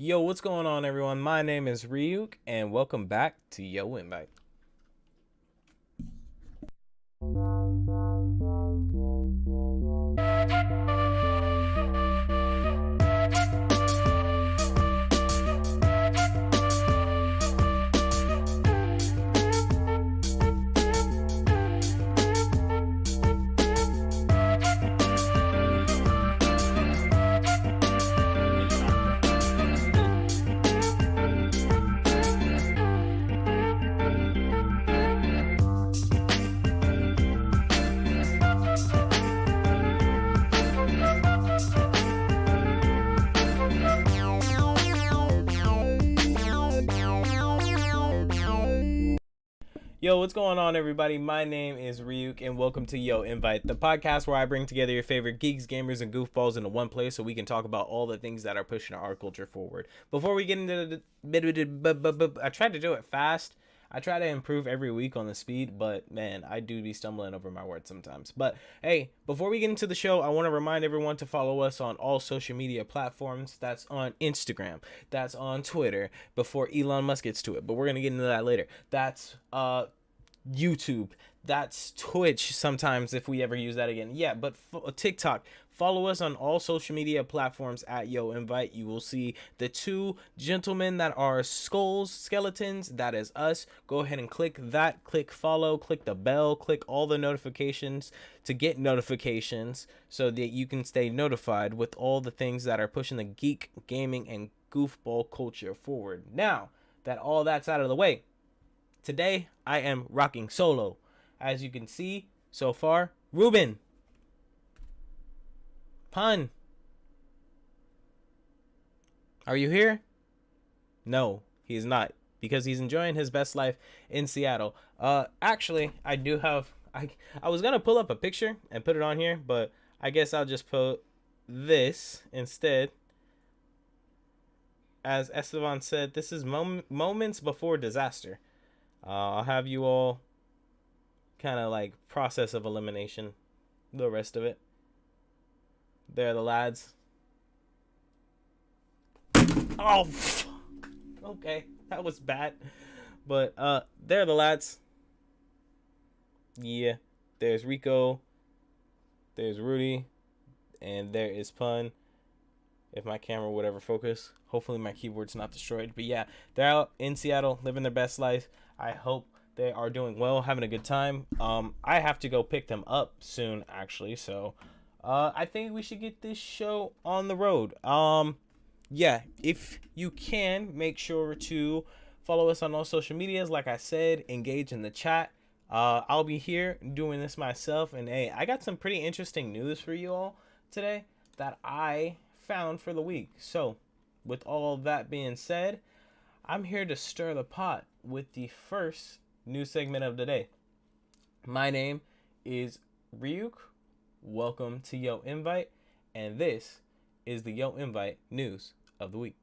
Yo, what's going on, everyone? My name is Ryuk, and welcome back to Yo Invite. Yo, what's going on, everybody? My name is Ryuk, and welcome to Yo Invite, the podcast where I bring together your favorite geeks, gamers, and goofballs into one place so we can talk about all the things that are pushing our culture forward. Before we get into I tried to do it fast. I try to improve every week on the speed, but man, I do be stumbling over my words sometimes. But hey, before we get into the show, I want to remind everyone to follow us on all social media platforms. That's on Instagram, that's on Twitter, before Elon Musk gets to it, but we're going to get into that later. That's YouTube, that's Twitch sometimes if we ever use that again. Yeah, but TikTok. Follow us on all social media platforms at Yo Invite. You will see the two gentlemen that are skeletons. That is us. Go ahead and click that. Click follow. Click the bell. Click all the notifications to get notifications so that you can stay notified with all the things that are pushing the geek, gaming, and goofball culture forward. Now that all that's out of the way, today I am rocking solo. As you can see so far, Ruben, Punn, are you here? No, he is not, because he's enjoying his best life in Seattle. Actually, I do have, I was gonna pull up a picture and put it on here, but I guess I'll just put this instead. As Esteban said, this is moments before disaster. I'll have you all kind of like process of elimination, the rest of it. There are the lads. Oh, fuck. Okay, that was bad. But there are the lads. Yeah, there's Rico, there's Rudy, and there is Punn. If my camera would ever focus. Hopefully my keyboard's not destroyed. But yeah, they're out in Seattle living their best life. I hope they are doing well, having a good time. I have to go pick them up soon, actually. So I think we should get this show on the road. Yeah, if you can, make sure to follow us on all social medias. Like I said, engage in the chat. I'll be here doing this myself. And hey, I got some pretty interesting news for you all today that I found for the week. So with all that being said, I'm here to stir the pot with the first news segment of the day. My name is Ryuk. Welcome to Yo Invite, and this is the Yo Invite news of the week.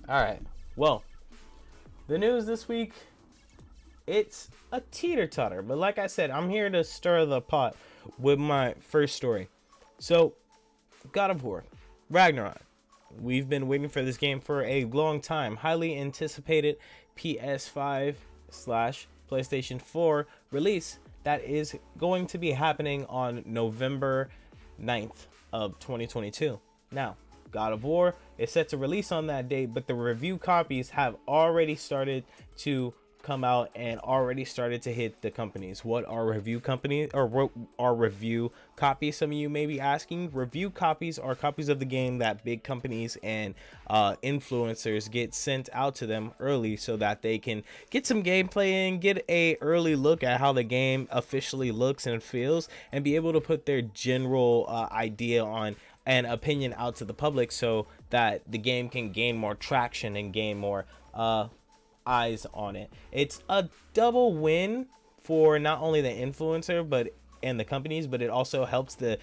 All right. Well, the news this week, it's a teeter-totter. But like I said, I'm here to stir the pot with my first story. So, God of War, Ragnarok. We've been waiting for this game for a long time. Highly anticipated PS5 slash PlayStation 4 release that is going to be happening on November 9th of 2022. Now, God of War is set to release on that date, but the review copies have already started to come out and already started to hit the companies. What are review companies, or what are review copies? Some of you may be asking. Review copies are copies of the game that big companies and influencers get sent out to them early so that they can get some gameplay and get a early look at how the game officially looks and feels, and be able to put their general idea on and opinion out to the public so that the game can gain more traction and gain more eyes on it. It's a double win for not only the influencer and the companies, but it also helps the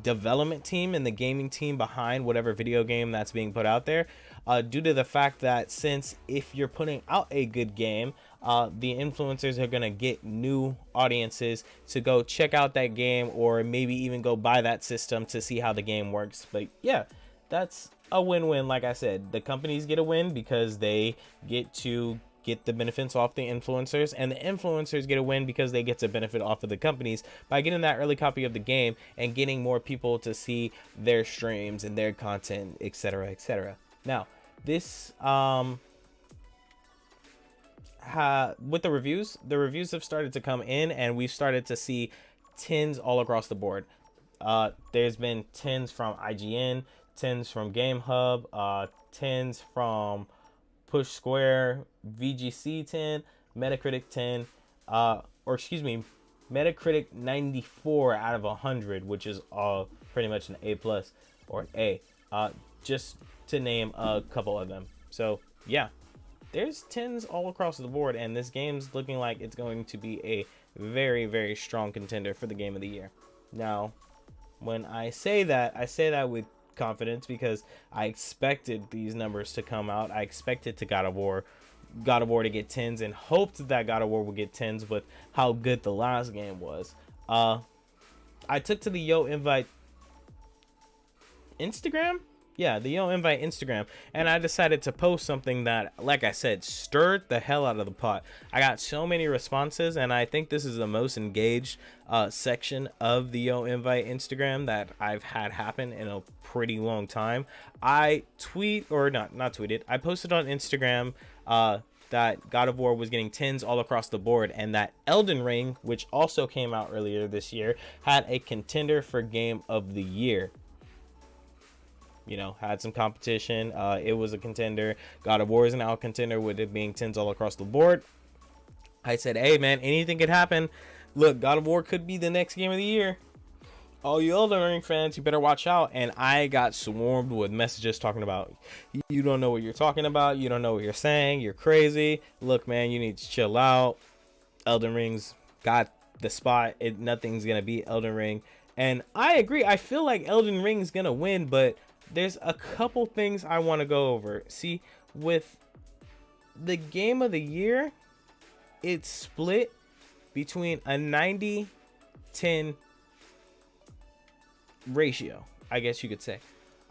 development team and the gaming team behind whatever video game that's being put out there, due to the fact that since if you're putting out a good game, the influencers are going to get new audiences to go check out that game, or maybe even go buy that system to see how the game works. But yeah, that's a win-win. Like I said, the companies get a win because they get to get the benefits off the influencers, and the influencers get a win because they get to benefit off of the companies by getting that early copy of the game and getting more people to see their streams and their content, etc., etc. Now, this with the reviews have started to come in, and we've started to see 10s all across the board. There's been 10s from IGN, 10s from Game Hub, 10s from Push Square, VGC 10, Metacritic 10, Metacritic 94 out of 100, which is pretty much an A plus or an A, just to name a couple of them. So yeah, there's 10s all across the board, and this game's looking like it's going to be a very, very strong contender for the game of the year. Now, when I say that with confidence because I expected these numbers to come out. I expected to God of War to get 10s, and hoped that God of War would get 10s with how good the last game was. I took to the Yo Invite Instagram. Yeah, the Yo Invite Instagram, and I decided to post something that, like I said, stirred the hell out of the pot. I got so many responses, and I think this is the most engaged section of the Yo Invite Instagram that I've had happen in a pretty long time. I posted on Instagram that God of War was getting 10s all across the board, and that Elden Ring, which also came out earlier this year, had a contender for Game of the Year. You know, had some competition. It was a contender. God of War is now a contender with it being 10s all across the board. I said, hey man, anything could happen. Look, God of War could be the next game of the year. All you Elden Ring fans, you better watch out. And I got swarmed with messages talking about, you don't know what you're talking about. You don't know what you're saying. You're crazy. Look, man, you need to chill out. Elden Ring's got the spot. Nothing's going to beat Elden Ring. And I agree. I feel like Elden Ring's going to win, but there's a couple things I want to go over. See, with the game of the year, it's split between a 90-10 ratio, I guess you could say.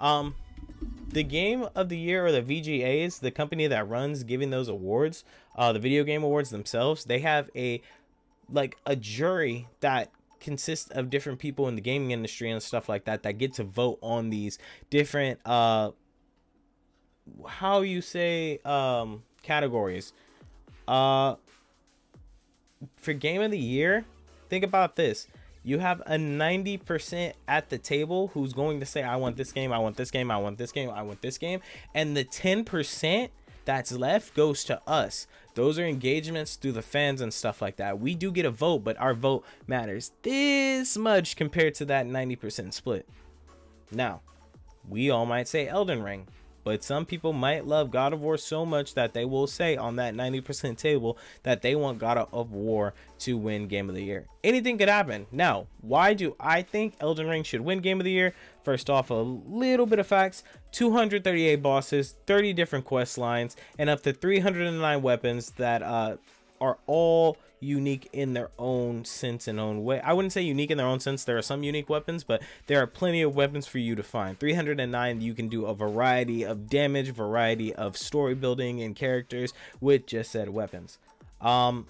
The game of the year, or the VGAs, the company that runs giving those awards, the video game awards themselves, they have a jury that consists of different people in the gaming industry and stuff like that get to vote on these different categories. For game of the year, think about this. You have a 90% at the table who's going to say, I want this game, I want this game, I want this game, I want this game, and the 10% that's left goes to us. Those are engagements through the fans and stuff like that. We do get a vote, but our vote matters this much compared to that 90% split. Now, we all might say Elden Ring, but some people might love God of War so much that they will say on that 90% table that they want God of War to win Game of the Year. Anything could happen. Now, why do I think Elden Ring should win Game of the Year? First off, a little bit of facts. 238 bosses, 30 different quest lines, and up to 309 weapons that are all unique in their own sense and own way. I wouldn't say unique in their own sense. There are some unique weapons, but there are plenty of weapons for you to find. 309, you can do a variety of damage, variety of story building and characters with just said weapons. On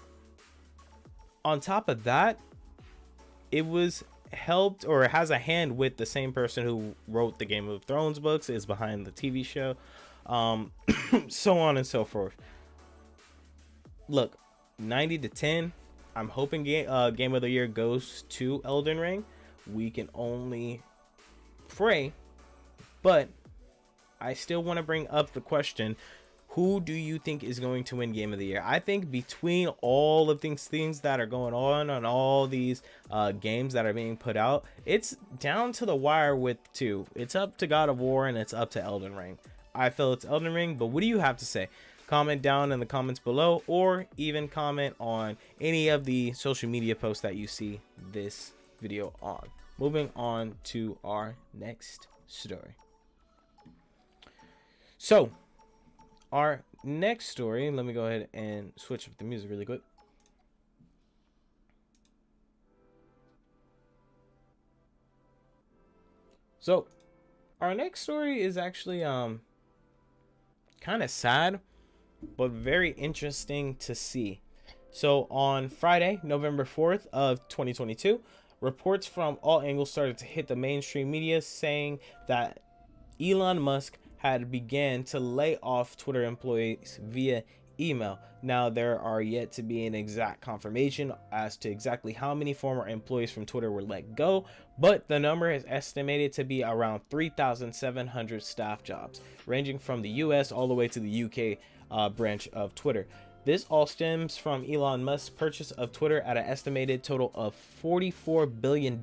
top of that, it was helped, or has a hand with, the same person who wrote the Game of Thrones books, is behind the TV show, so on and so forth. Look, 90-10, I'm hoping Game of the Year goes to Elden Ring. We can only pray, but I still want to bring up the question, Who do you think is going to win Game of the Year? I think between all of things that are going on all these games that are being put out, it's down to the wire with two. It's up to God of War and it's up to Elden Ring. I feel it's Elden Ring, but what do you have to say? Comment down in the comments below, or even comment on any of the social media posts that you see this video on. Moving on to our next story. So our next story, let me go ahead and switch up the music really quick. So our next story is actually kind of sad, but very interesting to see. So on Friday, November 4th of 2022, reports from all angles started to hit the mainstream media saying that Elon Musk had began to lay off Twitter employees via email. Now, there are yet to be an exact confirmation as to exactly how many former employees from Twitter were let go, but the number is estimated to be around 3,700 staff jobs, ranging from the US all the way to the UK branch of Twitter. This all stems from Elon Musk's purchase of Twitter at an estimated total of $44 billion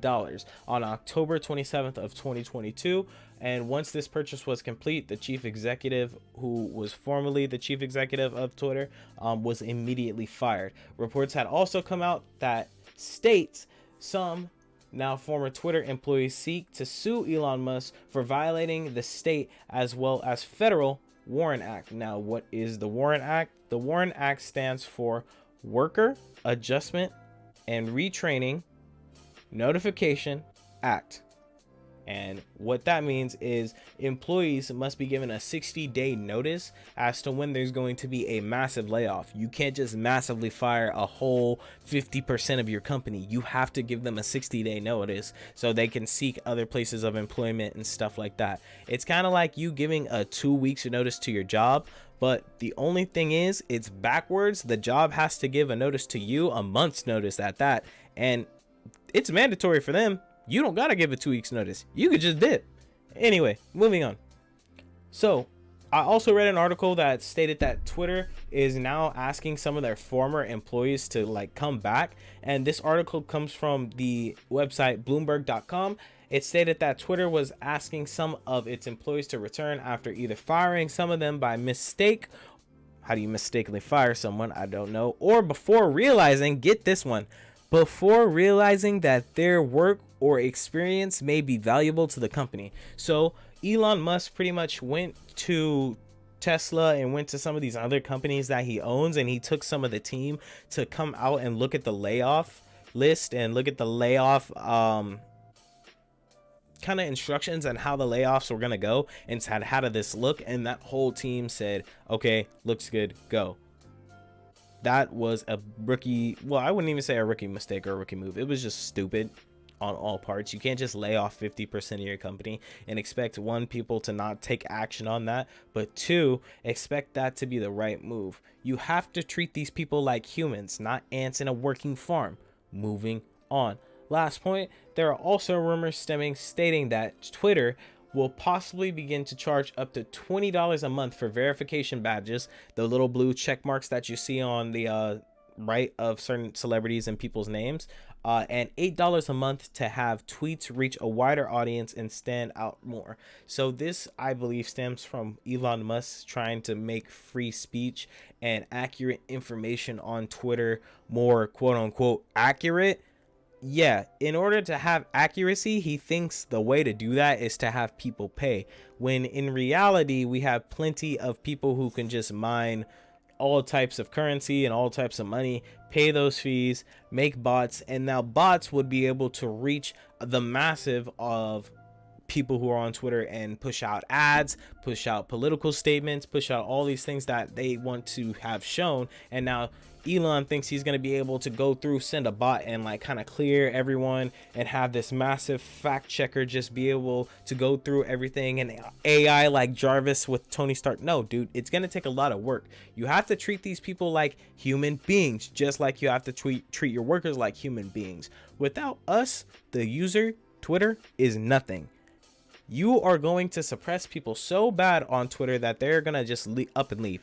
on October 27th of 2022. And once this purchase was complete, the chief executive, who was formerly the chief executive of Twitter, was immediately fired. Reports had also come out that states some now former Twitter employees seek to sue Elon Musk for violating the state as well as federal Warren Act. Now, what is the Warren Act? The Warren Act stands for Worker Adjustment and Retraining Notification Act. And what that means is employees must be given a 60-day notice as to when there's going to be a massive layoff. You can't just massively fire a whole 50% of your company. You have to give them a 60-day notice so they can seek other places of employment and stuff like that. It's kind of like you giving a 2 weeks notice to your job, but the only thing is it's backwards. The job has to give a notice to you, a month's notice at that, and it's mandatory for them. You don't gotta give a 2 weeks notice. You could just dip. Anyway, moving on. So I also read an article that stated that Twitter is now asking some of their former employees to come back. And this article comes from the website Bloomberg.com. It stated that Twitter was asking some of its employees to return after either firing some of them by mistake. How do you mistakenly fire someone? I don't know. Or before realizing, get this one, before realizing that their work or experience may be valuable to the company. So Elon Musk pretty much went to Tesla and went to some of these other companies that he owns, and he took some of the team to come out and look at the layoff list and look at the layoff kind of instructions and how the layoffs were going to go, and said, how did this look? And that whole team said, okay, looks good, go. That was a rookie, well, I wouldn't even say a rookie mistake or a rookie move. It was just stupid on all parts. You can't just lay off 50% of your company and expect one, people to not take action on that, but two, expect that to be the right move. You have to treat these people like humans, not ants in a working farm. Moving on. Last point, there are also rumors stating that Twitter will possibly begin to charge up to $20 a month for verification badges, the little blue check marks that you see on the right of certain celebrities and people's names, and $8 a month to have tweets reach a wider audience and stand out more. So this, I believe, stems from Elon Musk trying to make free speech and accurate information on Twitter more quote unquote accurate. Yeah, in order to have accuracy, he thinks the way to do that is to have people pay, when in reality we have plenty of people who can just mine all types of currency and all types of money, pay those fees, make bots, and now bots would be able to reach the massive of people who are on Twitter and push out ads, push out political statements, push out all these things that they want to have shown. And now Elon thinks he's going to be able to go through, send a bot and kind of clear everyone and have this massive fact checker just be able to go through everything, and AI like Jarvis with Tony Stark. No, dude, it's going to take a lot of work. You have to treat these people like human beings, just like you have to treat your workers like human beings. Without us, the user, Twitter is nothing. you are going to suppress people so bad on Twitter that they're gonna just up and leave.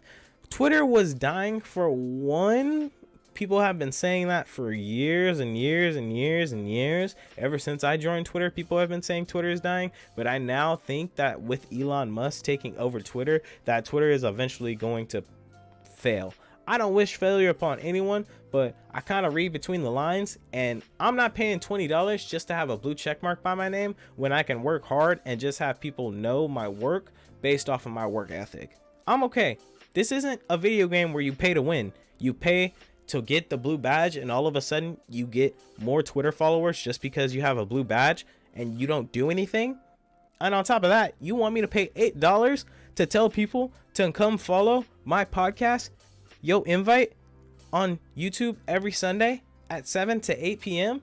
Twitter was dying for one. People have been saying that for years and years and years and years. Ever since I joined Twitter, people have been saying Twitter is dying. But I now think that with Elon Musk taking over Twitter, that Twitter is eventually going to fail. I don't wish failure upon anyone, but I kind of read between the lines, and I'm not paying $20 just to have a blue check mark by my name when I can work hard and just have people know my work based off of my work ethic. I'm okay. This isn't a video game where you pay to win. You pay to get the blue badge, and all of a sudden you get more Twitter followers just because you have a blue badge and you don't do anything. And on top of that, you want me to pay $8 to tell people to come follow my podcast, Yo Invite, on YouTube every Sunday at 7 to 8 p.m.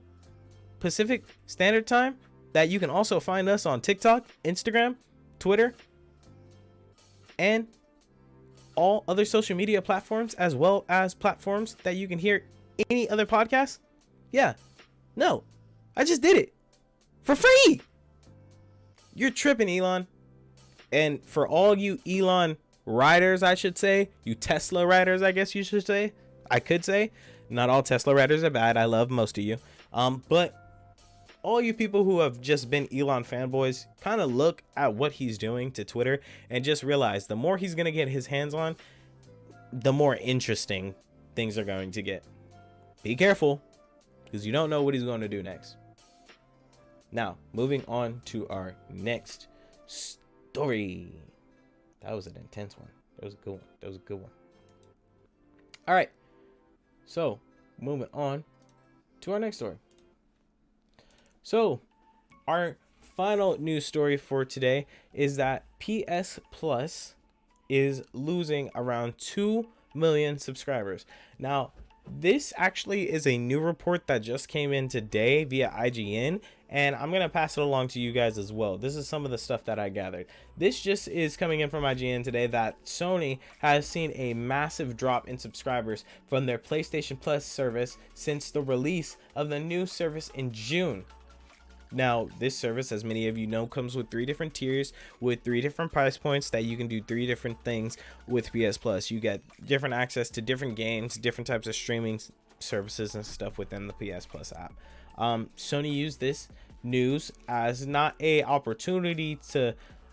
Pacific Standard Time, that you can also find us on TikTok, Instagram, Twitter, and all other social media platforms, as well as platforms that you can hear any other podcast? Yeah. No. I just did it. For free. You're tripping, Elon. And for all you Elon riders, I should say, you Tesla riders, I guess you should say, I could say, not all Tesla riders are bad. I love most of you. But all you people who have just been Elon fanboys, kind of look at what he's doing to Twitter and just realize the more he's going to get his hands on, the more interesting things are going to get. Be careful, because you don't know what he's going to do next. Now, moving on to our next story. That was an intense one. That was a good one. That was a good one. All right. So, moving on to our next story. So, our final news story for today is that PS Plus is losing around 2 million subscribers. Now, this actually is a new report that just came in today via IGN, and I'm going to pass it along to you guys as well. This is some of the stuff that I gathered. This just is coming in from IGN today that Sony has seen a massive drop in subscribers from their PlayStation Plus service since the release of the new service in June. Now, this service, as many of you know, comes with 3 different tiers with 3 different price points that you can do 3 different things with PS Plus. You get different access to different games, different types of streaming services and stuff within the PS Plus app. Sony used this news as not a opportunity to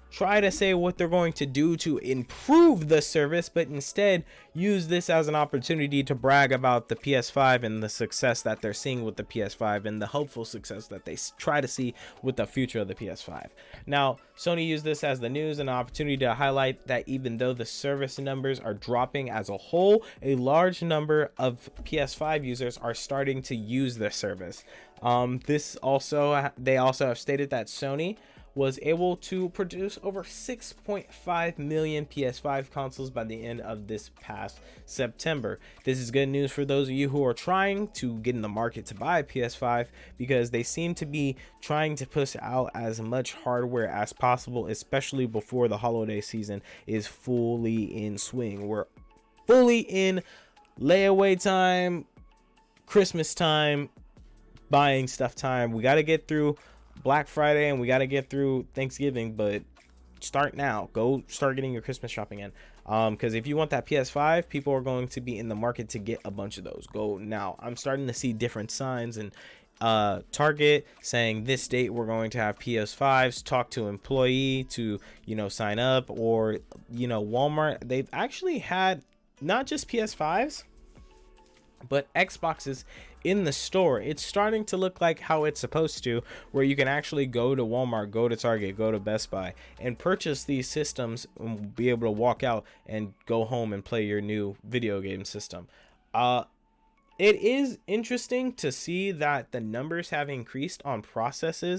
try to say what they're going to do to improve the service, but instead use this as an opportunity to brag about the PS5 and the success that they're seeing with the PS5 and the hopeful success that they try to see with the future of the PS5. Now, Sony used this as the news and an opportunity to highlight that even though the service numbers are dropping as a whole, a large number of PS5 users are starting to use the service. They also have stated that Sony was able to produce over 6.5 million PS5 consoles by the end of this past September. This is good news for those of you who are trying to get in the market to buy a PS5, because they seem to be trying to push out as much hardware as possible, especially before the holiday season is fully in swing. We're fully in layaway time, Christmas time, buying stuff time. We got to get through Black Friday and we got to get through Thanksgiving, but start now. Go start getting your Christmas shopping in, because if you want that PS5, people are going to be in the market to get a bunch of those. Go now. I'm starting to see different signs and Target saying this date we're going to have PS5s. Talk to employee to sign up, or Walmart, they've actually had not just PS5s but Xboxes in the store. It's starting to look like how it's supposed to, where you can actually go to Walmart, go to Target, go to Best Buy and purchase these systems and be able to walk out and go home and play your new video game system. It is interesting to see that the numbers have increased on processing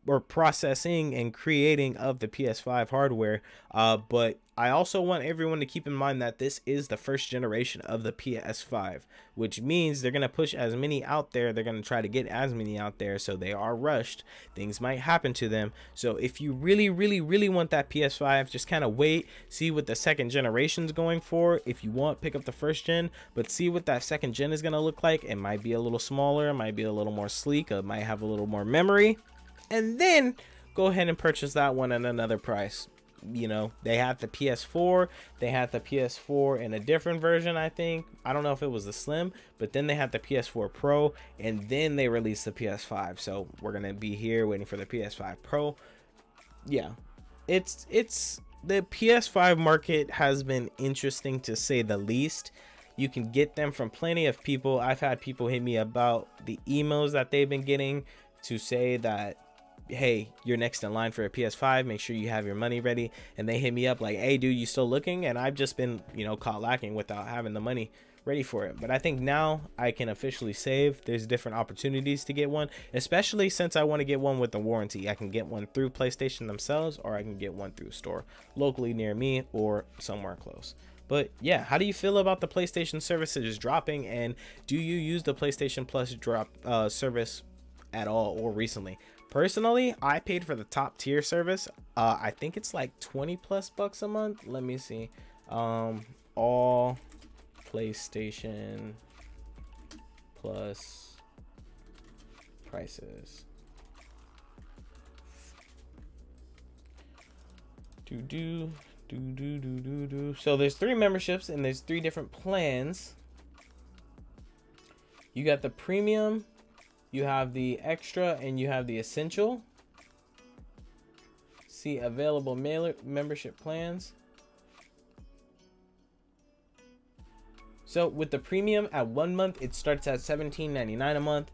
and creating of the PS5 hardware, but I also want everyone to keep in mind that this is the first generation of the PS5, which means they're going to push as many out there. They're going to try to get as many out there, so they are rushed. Things might happen to them. So if you really want that PS5, just kind of wait, see what the second generation's going for. If you want, pick up the first gen, but see what that second gen is going to look like. It might be a little smaller, it might be a little more sleek, it might have a little more memory. And then go ahead and purchase that one at another price. You know, they had the PS4, they had the PS4 in a different version, I think. I don't know if it was the Slim, but then they had the PS4 Pro, and then they released the PS5. So we're gonna be here waiting for the PS5 Pro. Yeah, it's the PS5 market has been interesting to say the least. You can get them from plenty of people. I've had people hit me about the emails that they've been getting to say that, hey, you're next in line for a PS5, make sure you have your money ready. And they hit me up like, hey dude, you still looking? And I've just been, you know, caught lacking without having the money ready for it. But I think now I can officially save. There's different opportunities to get one, especially since I want to get one with the warranty. I can get one through PlayStation themselves, or I can get one through a store locally near me or somewhere close. But yeah, how do you feel about the PlayStation services dropping, and do you use the PlayStation Plus service at all or recently? Personally, I paid for the top tier service. I think it's like 20 plus bucks a month. Let me see. All PlayStation Plus prices. So there's 3 memberships and there's 3 different plans. You got the premium, you have the extra, and you have the essential. See available membership plans. So with the premium at 1 month, it starts at $17.99 a month.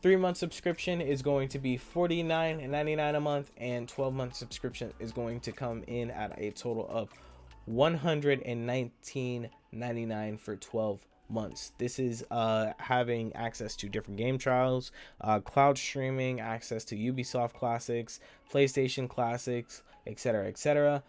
3-month subscription is going to be $49.99 a month, and 12-month subscription is going to come in at a total of $119.99 for 12 months. This is having access to different game trials, cloud streaming, access to Ubisoft classics, PlayStation classics, etc., etc.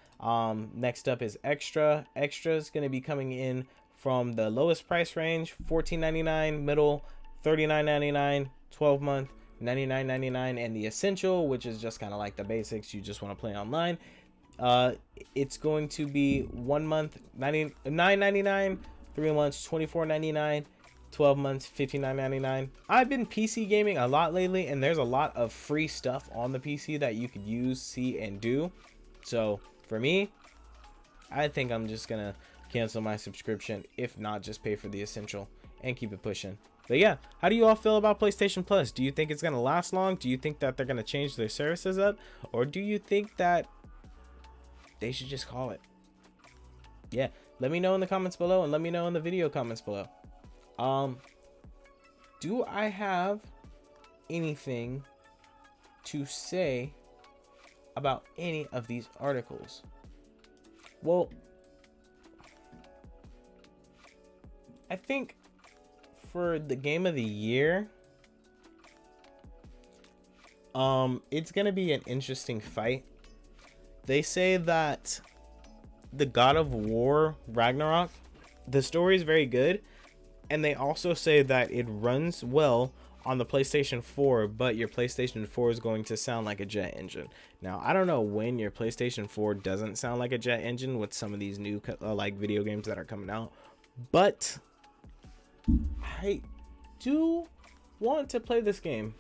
Next up is extra. Extra is going to be coming in from the lowest price range, $14.99, middle $39.99, 12 month $99.99, and the essential, which is just kind of like the basics, you just want to play online. It's going to be 1 month $9.99, 3 months $24.99, 12 months $59.99. I've been PC gaming a lot lately, and there's a lot of free stuff on the PC that you could use, see, and do. So for me, I think I'm just gonna cancel my subscription, if not just pay for the essential and keep it pushing. But yeah, how do you all feel about PlayStation Plus? Do you think it's gonna last long? Do you think that they're gonna change their services up, or do you think that they should just call it? Yeah, let me know in the comments below, and let me know in the video comments below. Do I have anything to say about any of these articles? Well, I think for the game of the year, it's gonna be an interesting fight. They say that the God of War Ragnarok, the story is very good, and they also say that it runs well on the PlayStation 4, but your PlayStation 4 is going to sound like a jet engine. Now, I don't know when your PlayStation 4 doesn't sound like a jet engine with some of these new like video games that are coming out, but I do want to play this game.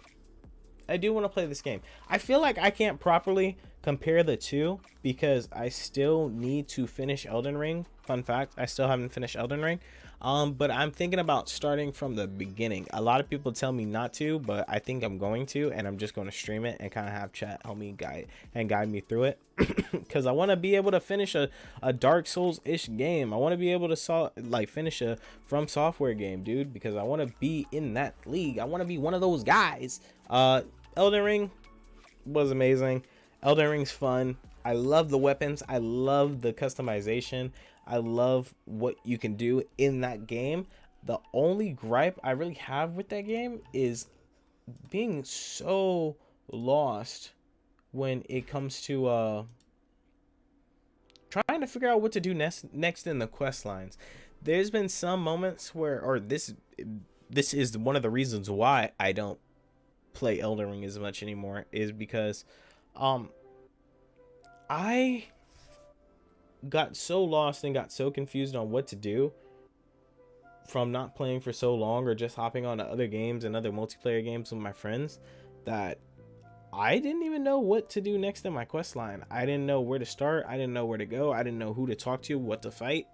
I do want to play this game. I feel like I can't properly compare the two because I still need to finish Elden Ring. Fun fact, I still haven't finished Elden Ring. But I'm thinking about starting from the beginning. A lot of people tell me not to, but I think I'm going to, and I'm just going to stream it and kind of have chat help me guide me through it. Because I want to be able to finish a Dark Souls-ish game. I want to be able to finish a From Software game, dude, because I want to be in that league. I want to be one of those guys. Elden Ring was amazing. Elden Ring's fun. I love the weapons. I love the customization. I love what you can do in that game. The only gripe I really have with that game is being so lost when it comes to trying to figure out what to do next in the quest lines. There's been some moments where, or this is one of the reasons why I don't play Elden Ring as much anymore, is because I got so lost and got so confused on what to do from not playing for so long or just hopping on to other games and other multiplayer games with my friends that I didn't even know what to do next in my quest line. I didn't know where to start. I didn't know where to go. I didn't know who to talk to, what to fight.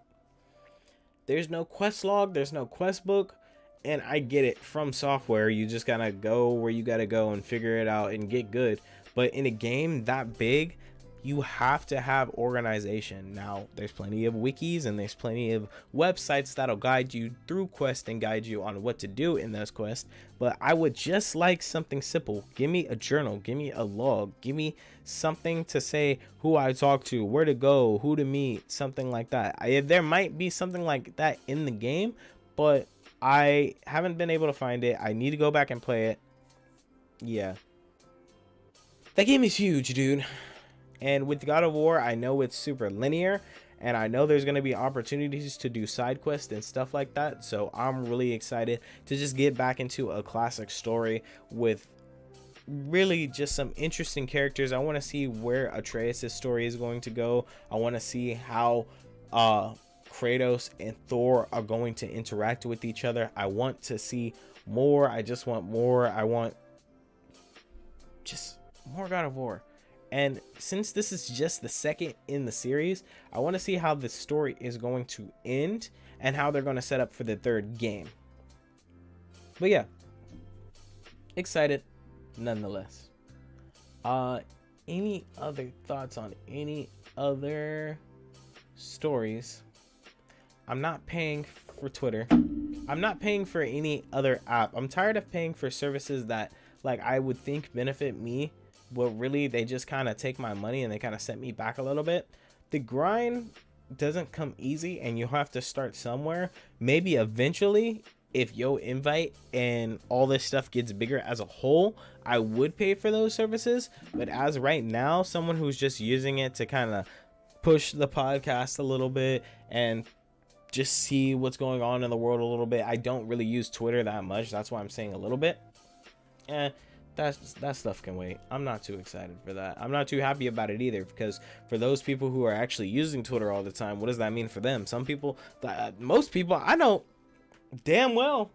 There's no quest log. There's no quest book. And I get it, from software, you just gotta go where you gotta go and figure it out and get good. But in a game that big, you have to have organization. Now, there's plenty of wikis and there's plenty of websites that'll guide you through quests and guide you on what to do in those quests. But I would just like something simple. Give me a journal, give me a log, give me something to say who I talk to, where to go, who to meet, something like that. There might be something like that in the game, but I haven't been able to find it. I need to go back and play it. Yeah. That game is huge, dude. And with God of War, I know it's super linear. And I know there's going to be opportunities to do side quests and stuff like that. So I'm really excited to just get back into a classic story with really just some interesting characters. I want to see where Atreus' story is going to go. I want to see how Kratos and Thor are going to interact with each other. I want to see more. I just want more. I want just more God of War. And since this is just the second in the series, I want to see how the story is going to end and how they're going to set up for the third game. But yeah, excited nonetheless. Any other thoughts on any other stories? I'm not paying for Twitter. I'm not paying for any other app. I'm tired of paying for services that, like, I would think benefit me, but really they just kind of take my money and they kind of set me back a little bit. The grind doesn't come easy and you have to start somewhere. Maybe eventually, if Yo Invite and all this stuff gets bigger as a whole, I would pay for those services. But as right now, someone who's just using it to kind of push the podcast a little bit and just see what's going on in the world a little bit. I don't really use Twitter that much. That's why I'm saying a little bit. That stuff can wait. I'm not too excited for that. I'm not too happy about it either, because for those people who are actually using Twitter all the time, what does that mean for them? Some people, most people, I know damn well,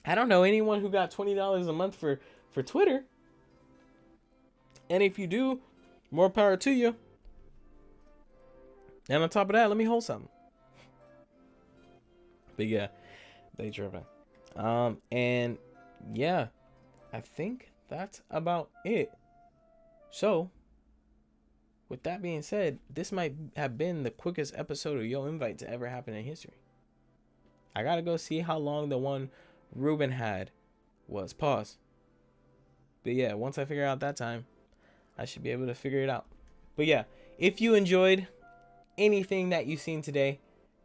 I don't know anyone who got $20 a month for Twitter. And if you do, more power to you. And on top of that, let me hold something. But yeah, they driven. And yeah, I think that's about it. So, with that being said, this might have been the quickest episode of Yo Invite to ever happen in history. I gotta go see how long the one Ruben had was. Pause. But yeah, once I figure out that time, I should be able to figure it out. But yeah, if you enjoyed anything that you've seen today,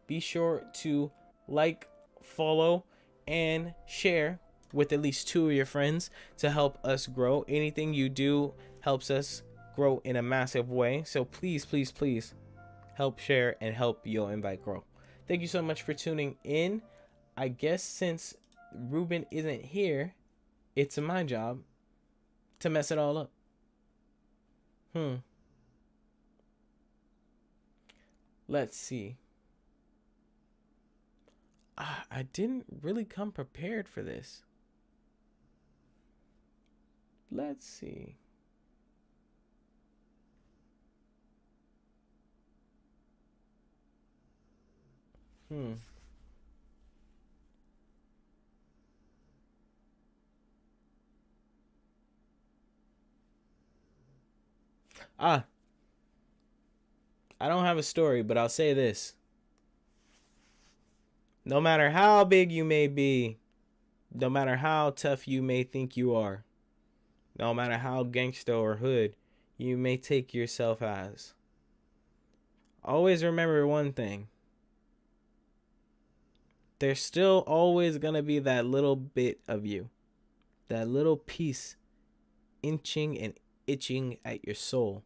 be sure to like, follow, and share with at least 2 of your friends to help us grow. Anything you do helps us grow in a massive way. So please, please, please help share and help Yo Invite grow. Thank you so much for tuning in. I guess since Ruben isn't here, it's my job to mess it all up. Let's see. I didn't really come prepared for this. Let's see. I don't have a story, but I'll say this. No matter how big you may be, no matter how tough you may think you are, no matter how gangsta or hood you may take yourself as, always remember one thing. There's still always going to be that little bit of you, that little piece inching and itching at your soul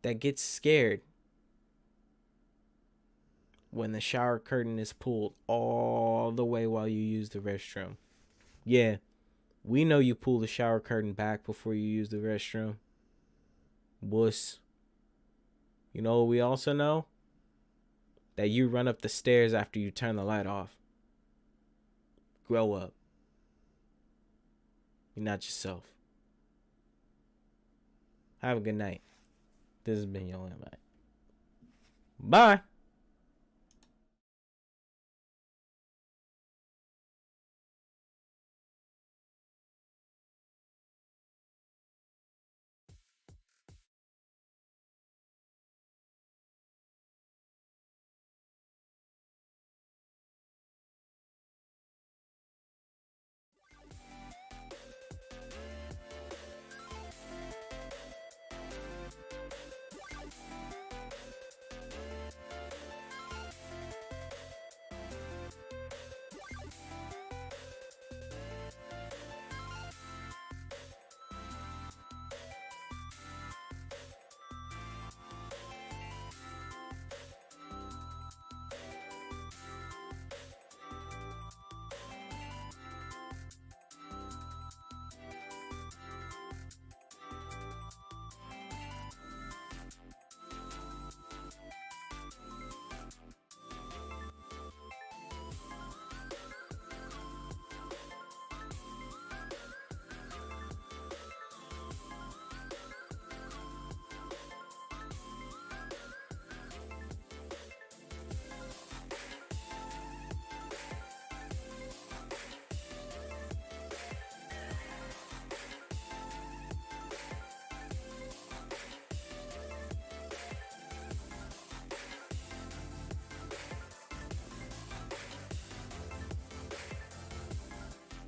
that gets scared when the shower curtain is pulled all the way while you use the restroom. Yeah, we know you pull the shower curtain back before you use the restroom. Wuss. You know what we also know? That you run up the stairs after you turn the light off. Grow up. You're not yourself. Have a good night. This has been Yo Invite. Bye.